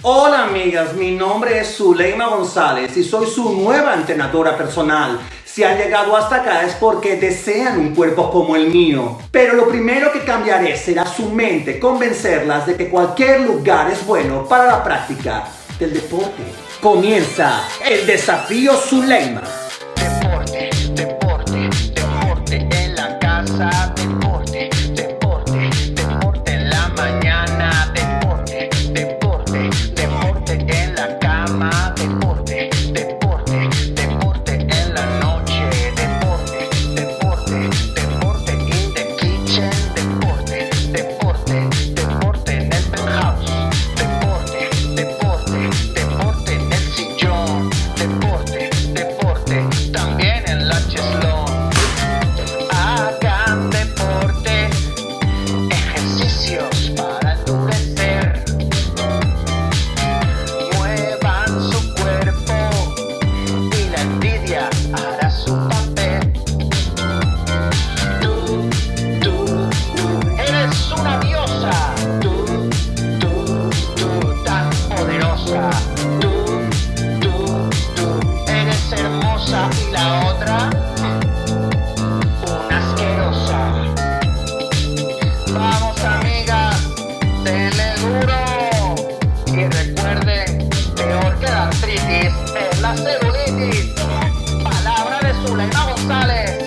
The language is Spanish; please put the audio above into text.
Hola amigas, mi nombre es Zuleima González y soy su nueva entrenadora personal. Si han llegado hasta acá es porque desean un cuerpo como el mío. Pero lo primero que cambiaré será su mente, convencerlas de que cualquier lugar es bueno para la práctica del deporte. Comienza el desafío Zuleima. Deporte, deporte, deporte en la casa, deporte, deporte, deporte en la mañana, deporte, deporte, deporte en la cama, deporte, deporte, deporte en la noche, deporte, deporte, deporte in the kitchen, deporte, deporte, deporte en el penthouse, deporte, deporte, deporte en el sillón, deporte, deporte, también en la cheslón. Hagan deporte, ejercicios para endurecer. Muevan su cuerpo y la envidia hará su papel. Tú eres una diosa. Tú tan poderosa. Tú eres hermosa y la otra una asquerosa. Vamos amigas, denle duro y recuerden, peor que la artritis es la celulitis. Palabra de Zuleima González.